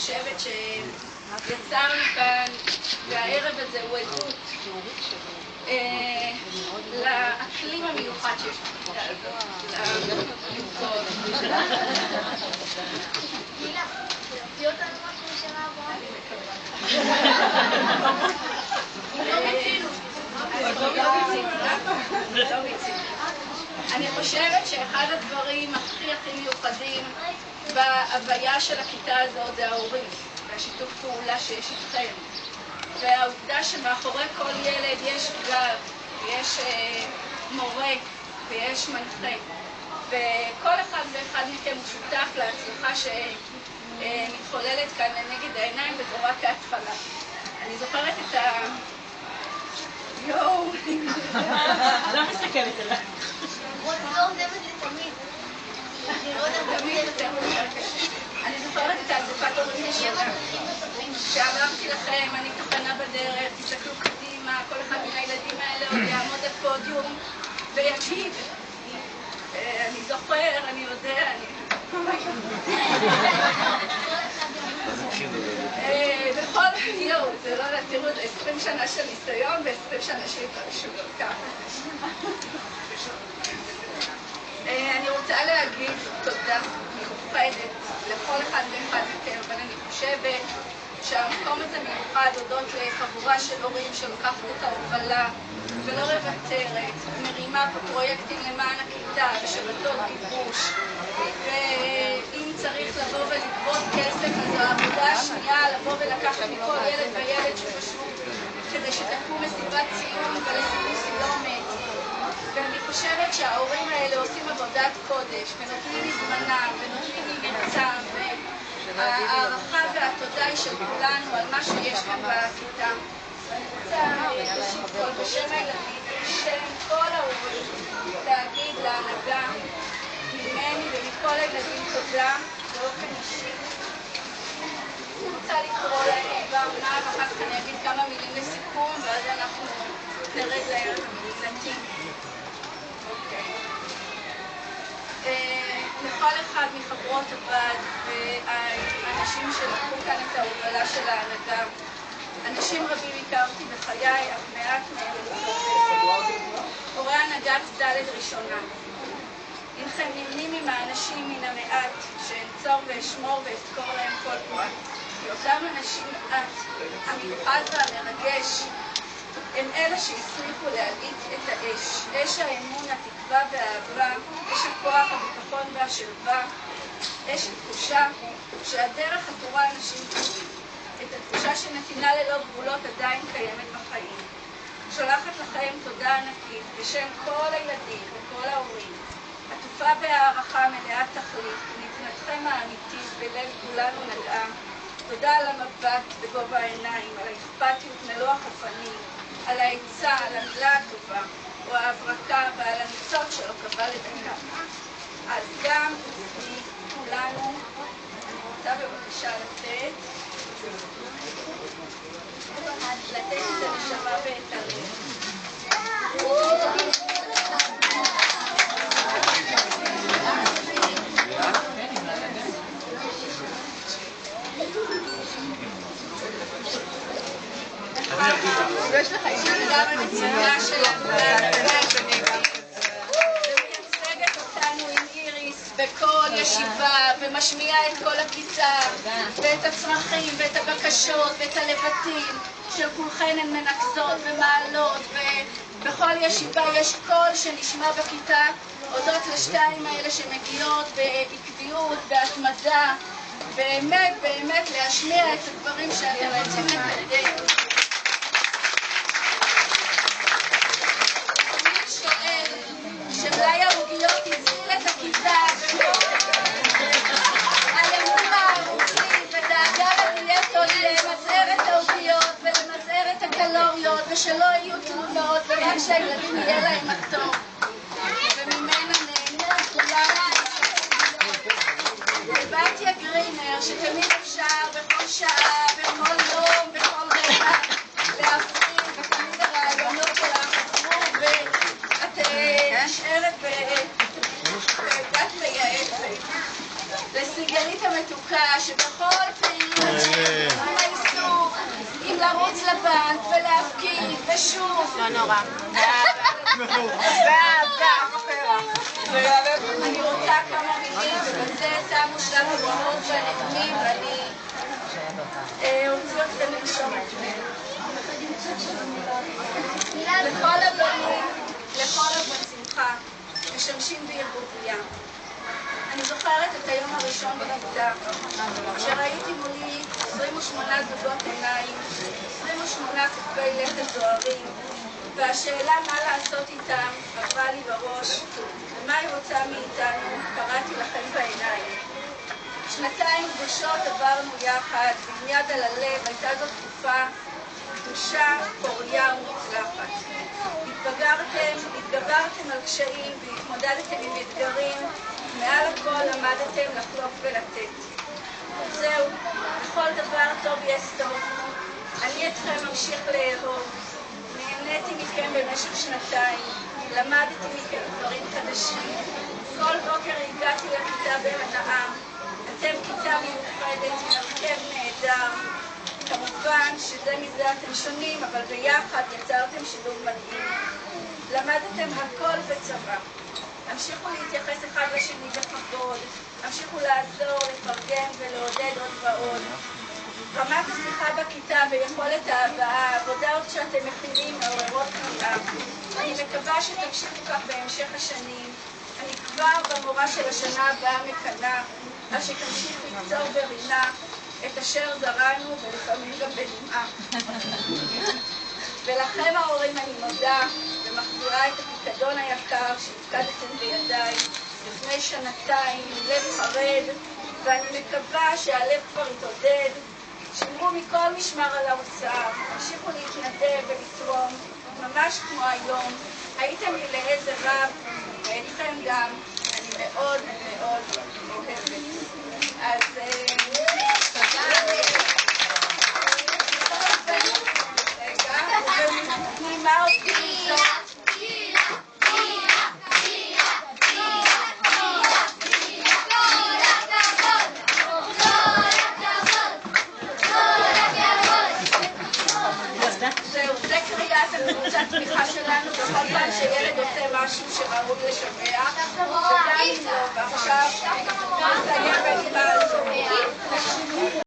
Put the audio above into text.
חושבת שיצרנו כאן, והערב הזה הוא עדות לאקלים המיוחד שיש בכיתה הזאת, למיוחד. מילה, תרצי אותנו משהו בשנה הבאה? לא מיצינו. אני חושבת שאחד הדברים הכי מיוחדים בהוויה של הכיתה הזאת זה ההורים, והשיתוף פעולה שיש איתכם. והעובדה שמאחורי כל ילד יש גב, ויש מורה, ויש מנחה. וכל אחד ואחד מכם הוא שותף להצלחה שמתחוללת כאן לנגד העיניים, וזה רק ההתחלה. אני זוכרת את ה... יואו! לא מסתכלת עליי. לא עוזבת לתמיד. אני זוכרת את האספת הורים ראשונה, שאמרתי לכם, אני תחנה בדרך, תסתכלו קדימה, כל אחד מן הילדים האלה עוד יעמוד על פודיום ויגיד. אני זוכר, אני יודע, בכל יום, זה לא תראו, זה 20 שנה של ניסיון ו20 שנה של התרגשות ככה. אני רוצה להגיד תודה מיוחדת לכל אחד ואחד מכם, אבל אני חושבת שהמקום הזה מיוחד הודות לחבורה של הורים שלוקחת את ההובלה ולא מוותרת, מרימה פה פרויקטים למען הכיתה ושבתות גיבוש, ואם צריך לבוא ולגבות כסף אז העבודה השנייה לבוא ולקחת מכל ילד וילד שפשוט כדי שתקום מסיבת ציון ולסיום סיומת. ואני חושבת שההורים האלה עושים עבודת קודש ונותנים מזמנם ונותנים ממרצם, והערכה והתודה היא של כולנו על מה שיש כאן בכיתה. ואני רוצה ראשית כל בשם הילדים ובשם כל ההורים להגיד להנהגה ממני ומכל הילדים תודה באופן אישי. אני רוצה לקרוא להם דבר מה ואחר כך אני אגיד כמה מילים לסיכום ואז אנחנו נרד למקלטים. לכל אחד מחברות הוועד והאנשים שלקחו כאן את ההובלה של ההנהגה, אנשים רבים הכרתי בחיי, אך מעט מהם הורי הנהגת ד' ראשונה. אינכם נמנים עם האנשים מן המעט שאנצור ואשמור ואזכור להם כל פרט. כי אותם אנשים מעט, המיוחד והמרגש, הם אלה שהצליחו להדליק את האש, אש האמון, התקווה והאהבה, אש הכוח, הביטחון והשלווה, אש התחושה שהדרך עטורה אנשים טובים, את התחושה שנתינה ללא גבולות עדיין קיימת בחיים. שולחת לכם תודה ענקית בשם כל הילדים וכל ההורים, עטופה בהערכה מלאת תכלית, נתינתכם האמיתית בלב כולנו נגעה. תודה על המבט בגובה העיניים, על האכפתיות מלוא החופנים, על העצה, על המילה הטובה, או ההברקה ועל הניצות שלא קבע לדקה. אז גם מכולנו, אני רוצה בבקשה לתת את הנשמה ואת הלב. יש לך גם הנציגה של ומייצגת אותנו עם איריס בכל ישיבה ומשמיעה את כל הכיתה ואת הצרכים ואת הבקשות ואת הלבטים של כולכן הן מנקזות ומעלות, ובכל ישיבה יש קול שנשמע בכיתה הודות לשתיים האלה שמגיעות בעקביות, בהתמדה, באמת להשמיע את הדברים שאתם רוצים לקדם. שמלאי העוגיות הזיל את הכיתה על אמון הערוצים ודאגה לדיאטות למזער את העוגיות ולמזער את הקלוריות ושלא יהיו תלונות ורק שהילדים יהיה להם הטוב וממנה נהנה כולנו. ובתיה גרינר שתמיד אפשר בכל שעה, בכל יום, בכל רגע להפריד ותמיד הרעיונות שלך עזרו ואת נשארת ובת מייעצת. לסיגלית המתוקה שבכל פעילות העיסוק, עם לרוץ לבנק ולהפקיד ושוב. לא נורא. אני רוצה כמה מילים, ובזה שמו שלב הברכות והנאומים, ואני רוצה אתכם לנשום את זה. לכל אבות שמחה, משמשים בערבוביה. אני זוכרת את היום הראשון בכיתה, כשראיתי מולי 28 זוגות עיניים, 28 כתבי לכת זוהרים, והשאלה מה לעשות איתם עברה לי בראש, ומה היא רוצה מאיתנו, קראתי לכם בעיניים. שנתיים קדושות עברנו יחד, ועם יד על הלב הייתה זו תקופה קדושה, פוריה ומוצלחת. התגברתם על קשיים והתמודדתם עם אתגרים, מעל הכל למדתם לחלוק ולתת. זהו, בכל דבר טוב יש סוף. אני אתכם ממשיך לאהוב. נהניתי מכם במשך שנתיים, למדתי מכם דברים חדשים. כל בוקר הגעתי לכיתה בהנאה. אתם כיתה מיוחדת עם הרכב נהדר. כמובן שזה מזה אתם שונים, אבל ביחד יצרתם שילוב מדהים. למדתם הכל בצבא. המשיכו להתייחס אחד לשני בכבוד, המשיכו לעזור, לפרגן ולעודד עוד ועוד. רמת השיחה בכיתה ויכולת ההבאה, העבודות שאתם מכינים מעוררות קריאה. אני מקווה שתמשיכו כך בהמשך השנים. אני כבר במורה של השנה הבאה מקנה, אז שתמשיך לקצור ברינה את אשר זרענו ולפעמים גם בדמעה. ולכם ההורים אני מודה ומחזירה את הפיקדון היקר שהפקדתם בידיי לפני שנתיים עם לב חרד, ואני מקווה שהלב כבר יתעודד. שמרו מכל משמר על האוצר, המשיכו להתנדב ולתרום, ממש כמו היום. הייתם לי לעזר רב, ואתכם גם. אני מאוד מאוד אוהבת. אז נימה אותי זאת. זהו, זה קריאת הקבוצת תמיכה שלנו בכל פעם שילד עושה משהו שראוי לשבח, וגם אם לא, ועכשיו נסיים בנימה הזאת.